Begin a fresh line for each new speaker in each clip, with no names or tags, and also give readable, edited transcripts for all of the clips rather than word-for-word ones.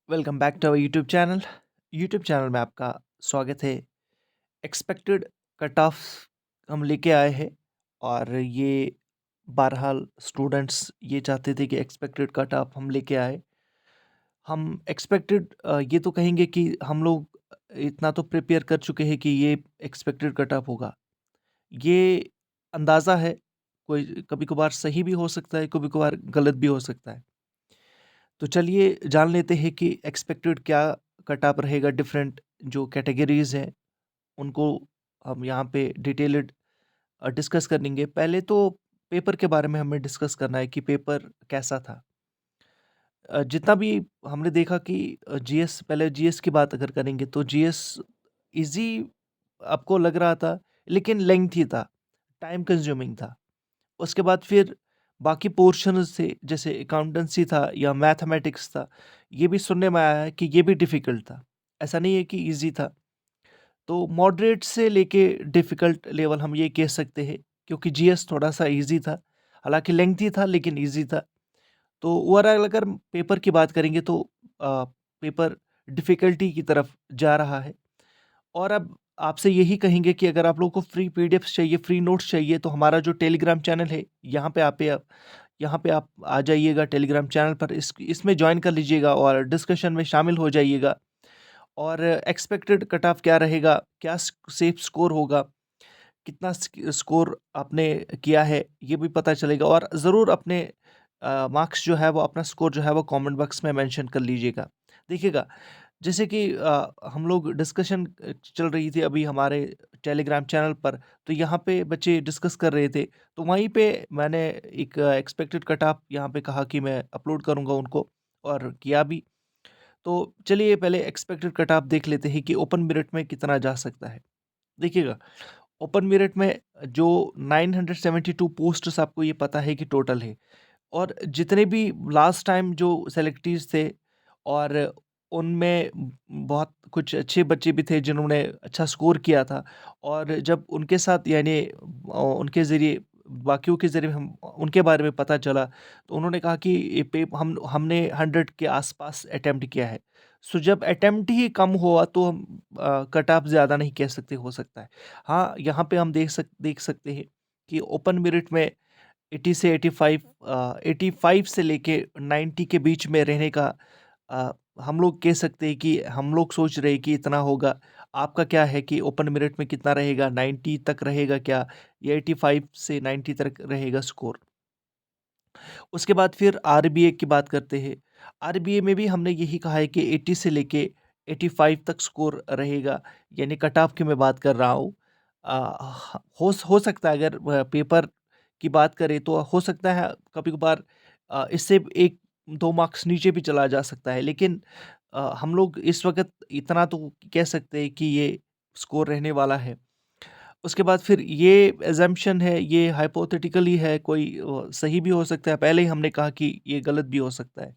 Welcome back to our YouTube channel. YouTube channel में आपका स्वागत है। एक्सपेक्टेड कट ऑफ हम लेके आए हैं और ये बहरहाल स्टूडेंट्स ये चाहते थे कि एक्सपेक्टेड कट ऑफ हम लेके आए। हम एक्सपेक्टेड ये तो कहेंगे कि हम लोग इतना तो प्रिपेयर कर चुके हैं कि ये एक्सपेक्टेड कट ऑफ होगा। ये अंदाज़ा है, कोई कभी कभार सही भी हो सकता है, कभी कभार गलत भी हो सकता है। तो चलिए जान लेते हैं कि एक्सपेक्टेड क्या कट ऑफ रहेगा। डिफरेंट जो कैटेगरीज हैं उनको हम यहाँ पे डिटेल्ड डिस्कस करेंगे। पहले तो पेपर के बारे में हमें डिस्कस करना है कि पेपर कैसा था। जितना भी हमने देखा कि जीएस, पहले जीएस की बात अगर करेंगे तो जीएस इजी आपको लग रहा था, लेकिन लेंथी था, टाइम कंज्यूमिंग था। उसके बाद फिर बाकी पोर्शंस थे, जैसे अकाउंटेंसी था या मैथमेटिक्स था। ये भी सुनने में आया है कि ये भी डिफ़िकल्ट था। ऐसा नहीं है कि ईज़ी था। तो मॉडरेट से लेके डिफ़िकल्ट लेवल हम ये कह सकते हैं, क्योंकि जीएस थोड़ा-सा ईज़ी था। हालाँकि लेंथी था लेकिन ईज़ी था। तो ओवरऑल अगर पेपर की बात करेंगे तो पेपर डिफ़िकल्टी की तरफ जा रहा है। और अब आपसे यही कहेंगे कि अगर आप लोगों को फ्री पीडीएफ्स चाहिए, फ्री नोट्स चाहिए, तो हमारा जो टेलीग्राम चैनल है, यहाँ पे आप आ जाइएगा टेलीग्राम चैनल पर, इसमें जॉइन कर लीजिएगा और डिस्कशन में शामिल हो जाइएगा। और एक्सपेक्टेड कट ऑफ क्या रहेगा, क्या सेफ स्कोर होगा, कितना स्कोर आपने किया है, ये भी पता चलेगा। और ज़रूर अपने मार्क्स जो है वो, अपना स्कोर जो है वो कमेंट बॉक्स में मेंशन कर लीजिएगा। देखिएगा, जैसे कि हम लोग डिस्कशन चल रही थी अभी हमारे टेलीग्राम चैनल पर, तो यहाँ पे बच्चे डिस्कस कर रहे थे। तो वहीं पे मैंने एक एक्सपेक्टेड कट ऑफ यहाँ पे कहा कि मैं अपलोड करूँगा उनको, और किया भी। तो चलिए पहले एक्सपेक्टेड कट ऑफ देख लेते हैं कि ओपन मेरिट में कितना जा सकता है। देखिएगा, ओपन मेरिट में जो 972 पोस्ट्स आपको ये पता है कि टोटल है। और जितने भी लास्ट टाइम जो सेलेक्टीज थे, और उनमें बहुत कुछ अच्छे बच्चे भी थे जिन्होंने अच्छा स्कोर किया था। और जब उनके साथ यानी उनके ज़रिए, बाकियों के ज़रिए हम उनके बारे में पता चला, तो उन्होंने कहा कि ये पे हमने 100 के आसपास अटेम्प्ट किया है। सो जब अटेम्प्ट ही कम हुआ तो हम कट ऑफ ज़्यादा नहीं कह सकते, हो सकता है। हाँ, यहाँ पे हम देख सकते हैं कि ओपन मेरिट में 80 से 85, 85 से लेके 90 के बीच में रहने का अ, हम लोग कह सकते हैं कि हम लोग सोच रहे हैं कि इतना होगा। आपका क्या है कि ओपन मेरिट में कितना रहेगा? 90 तक रहेगा क्या? या 85 से 90 तक रहेगा स्कोर? उसके बाद फिर आरबीए की बात करते हैं। आरबीए में भी हमने यही कहा है कि 80 से लेके 85 तक स्कोर रहेगा, यानी कट ऑफ की मैं बात कर रहा हूँ। हो सकता है, अगर पेपर की बात करें तो हो सकता है कभी-कभार इससे 1-2 मार्क्स नीचे भी चला जा सकता है। लेकिन हम लोग इस वक़्त इतना तो कह सकते हैं कि ये स्कोर रहने वाला है। उसके बाद फिर ये अज़म्पशन है, ये हाइपोथेटिकली है, कोई सही भी हो सकता है। पहले ही हमने कहा कि ये गलत भी हो सकता है।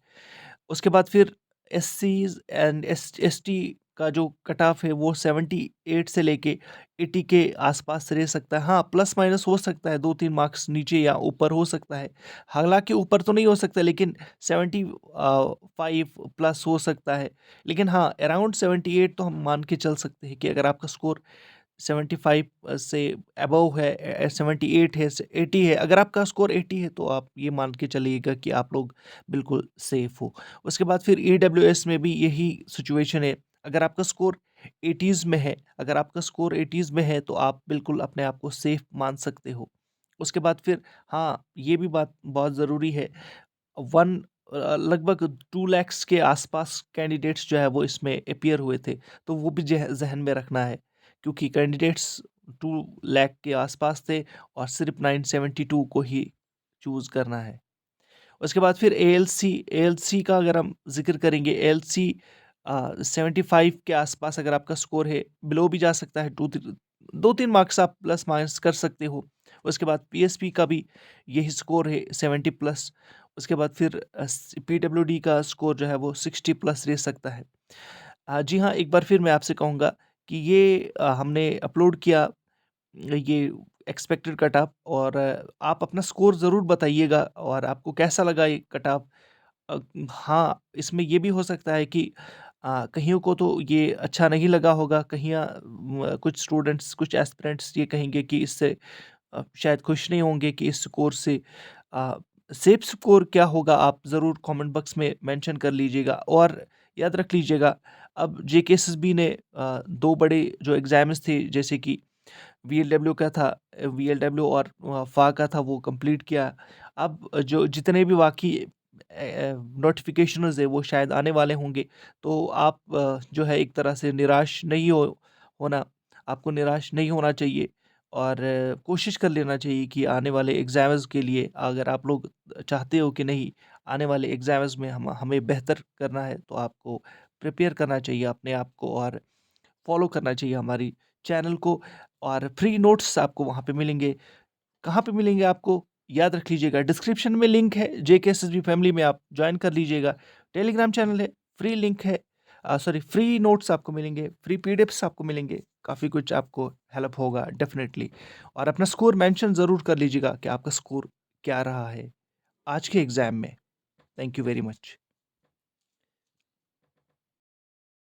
उसके बाद फिर एससीज़ एंड एसटी का जो कट ऑफ है वो 78 से लेके 80 के आसपास रह सकता है। हाँ, प्लस माइनस हो सकता है, 2-3 मार्क्स नीचे या ऊपर हो सकता है। हालाँकि ऊपर तो नहीं हो सकता, लेकिन 75 प्लस हो सकता है। लेकिन हाँ, अराउंड 78 तो हम मान के चल सकते हैं कि अगर आपका स्कोर 75 से अबव है, 78 है, 80 है, अगर आपका स्कोर 80 है तो आप ये मान के चलिएगा कि आप लोग बिल्कुल सेफ हो। उसके बाद फिर ईडब्ल्यूएस में भी यही सिचुएशन है। अगर आपका स्कोर 80s में है, अगर आपका स्कोर 80s में है तो आप बिल्कुल अपने आप को सेफ मान सकते हो। उसके बाद फिर हाँ, ये भी बात बहुत ज़रूरी है। 1 लगभग 2 लैक्स के आसपास कैंडिडेट्स जो है वो इसमें अपीयर हुए थे, तो वो भी ज़हन में रखना है, क्योंकि कैंडिडेट्स 2 लाख के आसपास थे और सिर्फ़ 972 को ही चूज़ करना है। उसके बाद फिर एएलसी, एएलसी का अगर हम ज़िक्र करेंगे, एएलसी 75 के आसपास अगर आपका स्कोर है, बिलो भी जा सकता है, 2-3 मार्क्स आप प्लस माइनस कर सकते हो। उसके बाद पीएसपी का भी यही स्कोर है, 70 प्लस। उसके बाद फिर पीडब्ल्यूडी का स्कोर जो है वो 60 प्लस रह सकता है। जी हाँ, एक बार फिर मैं आपसे कहूँगा कि ये हमने अपलोड किया ये एक्सपेक्टेड कट ऑफ, और आप अपना स्कोर ज़रूर बताइएगा और आपको कैसा लगा ये कट ऑफ। हाँ, इसमें ये भी हो सकता है कि कइयों को तो ये अच्छा नहीं लगा होगा, कुछ स्टूडेंट्स, कुछ एस्पिरेंट्स ये कहेंगे कि इससे शायद खुश नहीं होंगे कि इस स्कोर से अ, सेफ स्कोर क्या होगा, आप ज़रूर कमेंट बॉक्स में मेंशन कर लीजिएगा। और याद रख लीजिएगा, अब जेकेएसएसबी ने 2 बड़े जो एग्ज़ाम्स थे, जैसे कि वीएलडब्ल्यू का था, वीएलडब्ल्यू और फा का था, वो कंप्लीट किया। अब जो जितने भी बाकी नोटिफ़िकेशंस है वो शायद आने वाले होंगे, तो आप जो है एक तरह से निराश नहीं होना, आपको निराश नहीं होना चाहिए। और कोशिश कर लेना चाहिए कि आने वाले एग्ज़ाम्स के लिए, अगर आप लोग चाहते हो कि नहीं, आने वाले एग्ज़ाम्स में हमें बेहतर करना है, तो आपको प्रिपेयर करना चाहिए अपने आप को, और फॉलो करना चाहिए हमारी चैनल को। और फ्री नोट्स आपको वहाँ पे मिलेंगे। कहाँ पे मिलेंगे आपको? याद रख लीजिएगा, डिस्क्रिप्शन में लिंक है, जेकेएसएसबी फैमिली में आप जॉइन कर लीजिएगा। टेलीग्राम चैनल है, फ्री लिंक है, सॉरी, फ्री नोट्स आपको मिलेंगे, फ्री पीडीएफ्स आपको मिलेंगे, काफ़ी कुछ आपको हेल्प होगा डेफ़िनेटली। और अपना स्कोर मेंशन ज़रूर कर लीजिएगा कि आपका स्कोर क्या रहा है आज के एग्ज़ाम में। Thank you very much.